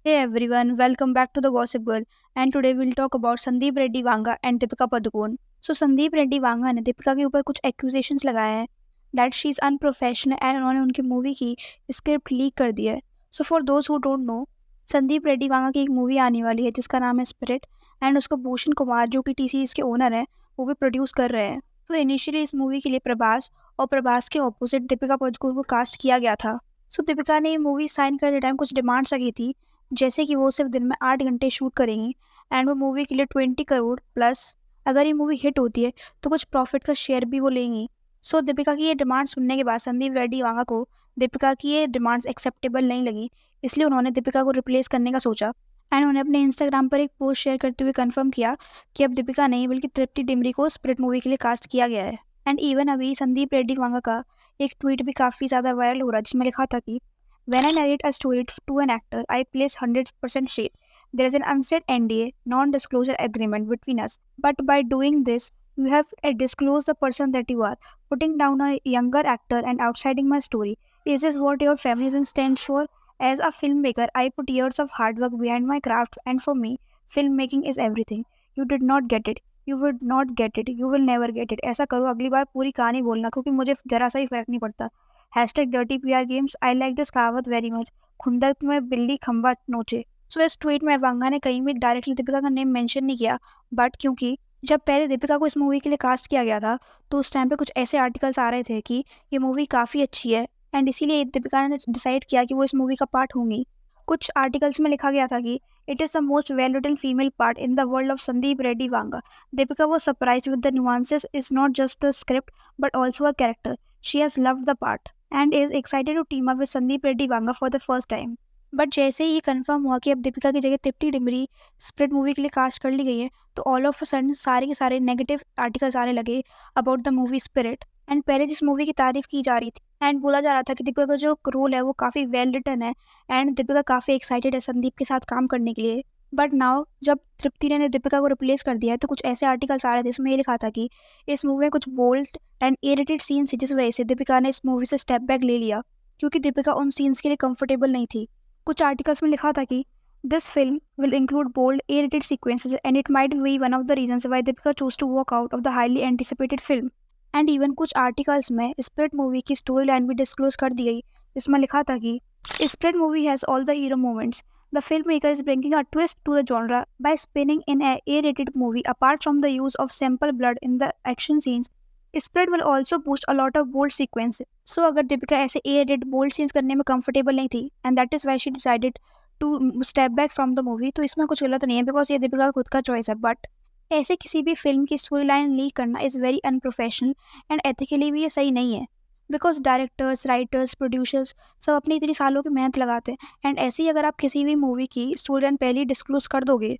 Hey everyone, welcome back to the Gossip Girl. And today we'll talk about Sandeep Reddy Vanga and Deepika Padukone. So Sandeep Reddy Vanga ने दीपिका के ऊपर कुछ accusations लगाए हैं that she is unprofessional and उन्होंने उनकी movie की script leak कर दी है. So for those who don't know, Sandeep Reddy Vanga की एक मूवी आने वाली है जिसका नाम है स्पिरिट एंड उसको भूषण कुमार जो कि टी सीरीज के ओनर हैं वो भी प्रोड्यूस कर रहे हैं. तो इनिशियली इस मूवी के लिए प्रभास और प्रभास के ऑपोजिट दीपिका पादुकोण को कास्ट किया गया था. सो दीपिका ने ये मूवी साइन करते टाइम कुछ डिमांड्स रखी थी, जैसे कि वो सिर्फ दिन में 8 घंटे शूट करेंगी एंड वो मूवी के लिए 20 करोड़ प्लस अगर ये मूवी हिट होती है तो कुछ प्रॉफिट का शेयर भी वो लेंगी. सो दीपिका की ये डिमांड सुनने के बाद संदीप रेड्डी वांगा को दीपिका की ये डिमांड्स एक्सेप्टेबल नहीं लगी, इसलिए उन्होंने दीपिका को रिप्लेस करने का सोचा एंड उन्होंने अपने इंस्टाग्राम पर एक पोस्ट शेयर करते हुए कंफर्म किया कि अब दीपिका नहीं बल्कि तृप्ति डिमरी को स्पिरिट मूवी के लिए कास्ट किया गया है. एंड इवन अभी संदीप रेड्डी वांगा का एक ट्वीट भी काफ़ी ज़्यादा वायरल हो रहा है जिसमें लिखा था कि When I narrate a story to an actor, I place 100% faith. There is an unsaid NDA, non-disclosure agreement between us. But by doing this, you have disclosed the person that you are, putting down a younger actor and outsiding my story. Is this what your feminism stands for? As a filmmaker, I put years of hard work behind my craft, and for me, filmmaking is everything. You did not get it. You would not get it. You will never get it. ऐसा करो अगली बार पूरी कहानी बोलना क्योंकि मुझे जरा सा ही फर्क नहीं पड़ता. Hashtag dirty P R games I like this कहावत वेरी मच. खुंदक में बिल्ली खंबा नोचे. सो इस ट्वीट में वांगा ने कहीं भी डायरेक्टली दीपिका का नेम मेंशन नहीं किया, बट क्योंकि जब पहले दीपिका को इस मूवी के लिए कास्ट किया गया था तो उस टाइम पे कुछ ऐसे आर्टिकल्स आ रहे थे कि ये मूवी काफ़ी अच्छी है एंड इसीलिए दीपिका ने डिसाइड किया कि वो इस मूवी का पार्ट होंगी. कुछ आर्टिकल्स में लिखा गया था कि it is the most well written female part in the world of Sandeep Reddy Vanga. Deepika was surprised with the nuances is not just the script but also her character. She has loved the part and is excited to team up with Sandeep Reddy Vanga for the first time. But जैसे ही ये confirm हुआ कि अब दीपिका की जगह तृप्ति Dimri spirit movie के लिए cast कर ली गई है तो ऑल ऑफ अ सडन सारे के सारे नेगेटिव आर्टिकल्स आने लगे about the movie spirit. And पहले जिस मूवी की तारीफ की जा रही थी एंड बोला जा रहा था कि दीपिका का जो रोल है वो काफ़ी वेल रिटन है एंड दीपिका काफ़ी एक्साइटेड है संदीप के साथ काम करने के लिए. बट नाउ जब तृप्ति ने दीपिका को रिप्लेस कर दिया है तो कुछ ऐसे आर्टिकल्स आ रहे थे जिसमें ये लिखा था कि इस मूवी में कुछ बोल्ड एंड इरिटेड सीन्स है जिस वजह से दीपिका ने इस मूवी से स्टेप बैक ले लिया क्योंकि दीपिका उन सीन्स के लिए कंफर्टेबल नहीं थी. कुछ आर्टिकल्स में लिखा था कि this film will include bold erotic sequences and it might be one of the reasons why Deepika chose to walk out of the highly anticipated film. And even कुछ आर्टिकल्स में स्पिरिट मूवी की story line भी disclose कर दी गई जिसमें लिखा था कि Spirit movie has all the hero moments. The filmmaker is bringing a twist to the genre by spinning in a A-rated movie. Apart from the use of sample blood in the action scenes, Spirit will also boost a lot of bold sequences. So अगर दीपिका ऐसे A-rated bold scenes करने में comfortable नहीं थी and that is why she decided to step back from the movie, तो इसमें कुछ गलत नहीं है बिकॉज ये दीपिका का खुद का चॉइस है. बट ऐसे किसी भी फिल्म की स्टोरी लाइन लीक करना is very unprofessional and ethically भी ये सही नहीं है बिकॉज डायरेक्टर्स राइटर्स प्रोड्यूसर्स सब अपनी इतनी सालों की मेहनत लगाते हैं एंड ऐसे ही अगर आप किसी भी मूवी की स्टोरी लाइन पहले ही डिस्क्लोज कर दोगे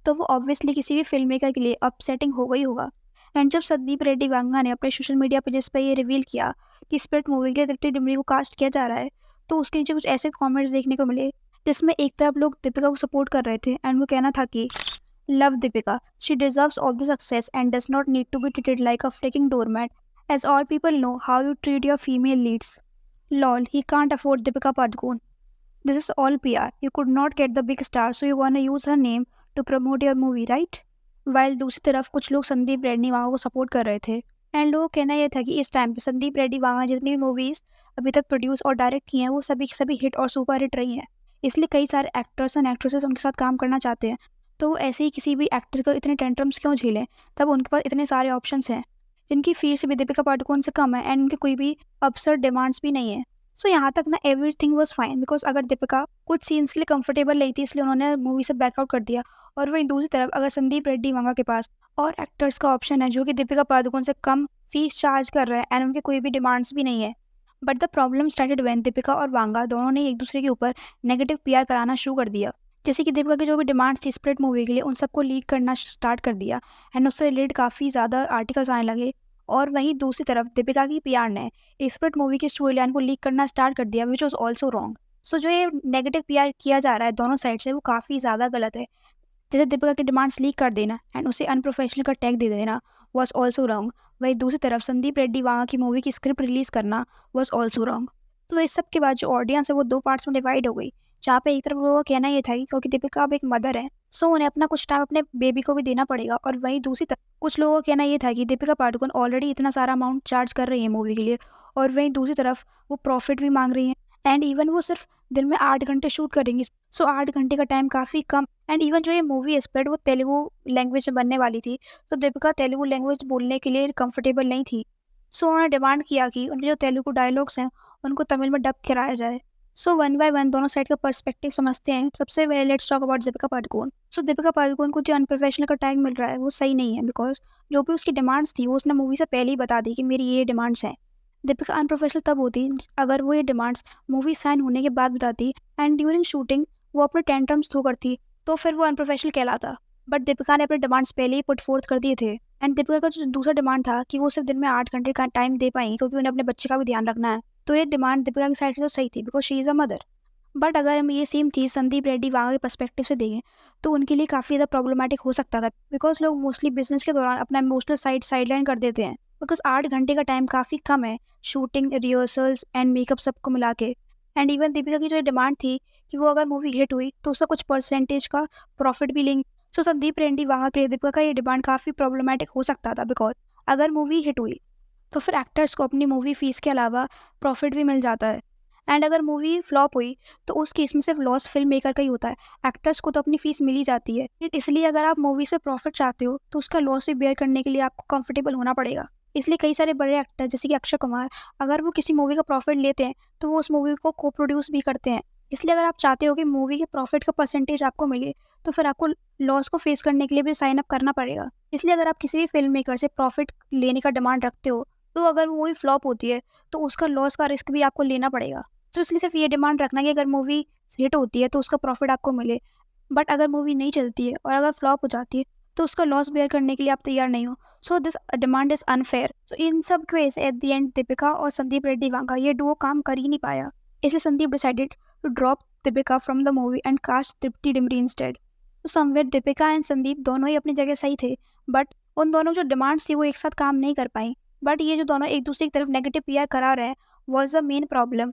तो वो ऑब्वियसली किसी भी फिल्म मेकर के लिए अपसेटिंग होगा ही होगा. एंड जब संदीप रेड्डी वांगा ने अपने सोशल मीडिया पेजेस पर ये रिवील किया कि स्पिरिट मूवी के लिए तृप्ति डिमरी को कास्ट किया जा रहा है तो उसके नीचे कुछ ऐसे कमेंट्स देखने को मिले जिसमें एक तरफ लोग दीपिका को सपोर्ट कर रहे थे एंड वो कहना था कि love Deepika, she deserves all the success and does not need to be treated like a freaking doormat as all people know how you treat your female leads. Lol, he can't afford Deepika Padukone. This is all PR. You could not get the big star, so you wanna use her name to promote your movie, right? While दूसरी तरफ कुछ लोग संदीप रेड्डी वांगा को support कर रहे थे and लोगों का कहना यह था कि इस टाइम पे संदीप रेड्डी वांगा जितनी भी मूवीज़ अभी तक प्रोड्यूस और डायरेक्ट की हैं वो सभी की सभी हिट और सुपर हिट रही हैं, इसलिए कई सारे एक्टर्स एंड एक्ट्रेसेस उनके साथ काम करना चाहते हैं. तो वो ऐसे ही किसी भी एक्टर को इतने टेंट्रम्स क्यों झेलें, तब उनके पास इतने सारे ऑप्शंस हैं जिनकी फीस भी दीपिका पादुकोण से कम है एंड उनके कोई भी अबसर्ड डिमांड्स भी नहीं है. सो यहाँ तक ना एवरीथिंग वाज फाइन बिकॉज अगर दीपिका कुछ सीन्स के लिए कंफर्टेबल नहीं थी इसलिए उन्होंने मूवी से बैकआउट कर दिया. और वहीं दूसरी तरफ अगर संदीप रेड्डी वांगा के पास और एक्टर्स का ऑप्शन है जो कि दीपिका पादुकोण से कम फीस चार्ज कर रहे हैं एंड उनके कोई भी डिमांड्स भी नहीं है. But the problem started when Deepika और वांगा दोनों ने एक दूसरे के ऊपर नेगेटिव पीआर कराना शुरू कर दिया. जैसे कि दीपिका की जो भी डिमांड्स थी स्प्लिट मूवी के लिए उन सबको लीक करना स्टार्ट कर दिया एंड उससे रिलेटेड काफ़ी ज़्यादा आर्टिकल्स आने लगे. और वहीं दूसरी तरफ दीपिका की पीआर ने स्पिरिट मूवी की स्टोरी लाइन को लीक करना स्टार्ट कर दिया विच वॉज ऑल्सो रॉन्ग. सो जो ये नेगेटिव पीआर किया जा रहा है दोनों साइड से वो काफ़ी ज़्यादा गलत है. जैसे दीपिका की डिमांड्स लीक कर देना एंड उसे अनप्रोफेशनल का टैग दे देना वॉज ऑल्सो रॉन्ग. वहीं दूसरी तरफ संदीप रेड्डी वांगा की मूवी की स्क्रिप्ट रिलीज़ करना वॉज ऑल्सो रॉन्ग. तो इस सब के बाद जो ऑडियंस है वो 2 पार्ट्स में डिवाइड हो गई, जहाँ पे एक तरफ लोगों का कहना ये था कि क्योंकि दीपिका अब एक मदर है, सो उन्हें अपना कुछ टाइम अपने बेबी को भी देना पड़ेगा, और वहीं दूसरी तरफ कुछ लोगों का कहना ये था कि दीपिका पादुकोण ऑलरेडी इतना सारा अमाउंट चार्ज कर रही है मूवी के लिए, और वहीं दूसरी तरफ वो प्रॉफिट भी माँग रही हैं, एंड इवन वो सिर्फ दिन में 8 घंटे शूट करेंगी। सो 8 घंटे का टाइम काफ़ी कम, एंड इवन जो ये मूवी है स्प्रेड वो तेलुगु लैंग्वेज में बनने वाली थी, तो दीपिका तेलुगु लैंग्वेज बोलने के लिए कंफर्टेबल नहीं थी। सो उन्होंने डिमांड किया कि उनके जो तेलुगु डायलॉग्स हैं उनको तमिल में डब कराया जाए। सो वन बाय वन दोनों साइड का पर्सपेक्टिव समझते हैं। सबसे पहले let's talk about Deepika Padukone. So Deepika Padukone को जो अनप्रोफेशनल का टैग मिल रहा है वो सही नहीं है, बिकॉज जो भी उसकी डिमांड्स थी वो उसने मूवी से पहले ही बता दी कि मेरी ये डिमांड्स हैं। दीपिका अनप्रोफेशनल तब होती अगर वो ये डिमांड्स मूवी साइन होने के बाद बताती, एंड ड्यूरिंग शूटिंग वो अपने टेंट्रम्स थ्रो करती, तो फिर वो अनप्रोफेशनल कहलाता। बट दीपिका ने अपने डिमांड्स पहले ही पुट फोर्थ कर दिए थे, एंड दीपिका का जो दूसरा डिमांड था कि वो सिर्फ दिन में 8 घंटे का टाइम दे पाई क्योंकि उन्हें अपने बच्चे का भी ध्यान रखना है, तो ये डिमांड दीपिका की साइड से तो सही थी because she is a mother. But अगर हम ये सेम चीज़ संदीप रेड्डी वांगा के पर्सपेक्टिव से देखें तो उनके लिए काफ़ी ज़्यादा प्रॉब्लमैटिक हो सकता था, बिकॉज लोग मोस्टली बिजनेस के दौरान अपना इमोशनल साइडलाइन कर देते हैं, बिकॉज 8 घंटे का टाइम काफ़ी कम है शूटिंग, रिहर्सल्स एंड मेकअप सबको मिला के। एंड इवन दीपिका की जो डिमांड थी कि वो अगर मूवी हिट हुई तो उसका कुछ परसेंटेज का प्रॉफिट भी लेंगे। सो संदीप रेड्डी वहाँ के लिए दीपिका का ये डिमांड काफ़ी प्रॉब्लमैटिक हो सकता था, बिकॉज अगर मूवी हिट हुई तो फिर एक्टर्स को अपनी मूवी फीस के अलावा प्रॉफिट भी मिल जाता है, एंड अगर मूवी फ्लॉप हुई तो उस केस में सिर्फ लॉस फिल्म मेकर का ही होता है, एक्टर्स को तो अपनी फीस मिल ही जाती है। इसलिए अगर आप मूवी से प्रॉफिट चाहते हो तो उसका लॉस भी बेयर करने के लिए आपको कंफर्टेबल होना पड़ेगा। इसलिए कई सारे बड़े एक्टर जैसे कि अक्षय कुमार, अगर वो किसी मूवी का प्रॉफिट लेते हैं तो वो उस मूवी को को प्रोड्यूस भी करते हैं। इसलिए अगर आप चाहते हो कि मूवी के प्रॉफिट का परसेंटेज आपको मिले तो फिर आपको लॉस को फेस करने के लिए भी साइन अप करना पड़ेगा। इसलिए अगर आप किसी भी फिल्म मेकर से प्रॉफिट लेने का डिमांड रखते हो तो अगर वो मूवी फ्लॉप होती है तो उसका लॉस का रिस्क भी आपको लेना पड़ेगा। तो इसलिए सिर्फ ये डिमांड रखना कि अगर मूवी हिट होती है तो उसका प्रॉफिट आपको मिले, बट अगर मूवी नहीं चलती है और अगर फ्लॉप हो जाती है तो उसका लॉस बेयर करने के लिए आप तैयार नहीं हो। So this demand is unfair. So इन सब के वजह से एट द एंड दीपिका और संदीप रेड्डी वांगा ये डुओ काम कर ही नहीं पाया। इसलिए Sandeep decided to drop Deepika from the movie and cast Tripti Dimri instead. तो समवेयर दीपिका एंड संदीप दोनों ही अपनी जगह सही थे, बट उन दोनों जो डिमांड्स थी वो एक साथ काम नहीं कर पाई। बट ये जो दोनों एक दूसरे की तरफ नेगेटिव पीआर करा रहे हैं वॉज द मेन प्रॉब्लम।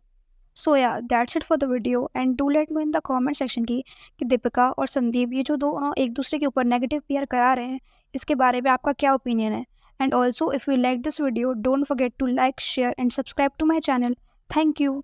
सो या that's it for the video, and do let me in the comment section की कि दीपिका और संदीप ये जो दोनों एक दूसरे के ऊपर नेगेटिव पीआर करा रहे हैं इसके बारे में आपका क्या ओपिनियन है। And also if you like this video don't forget to like, share and subscribe to my channel. Thank you.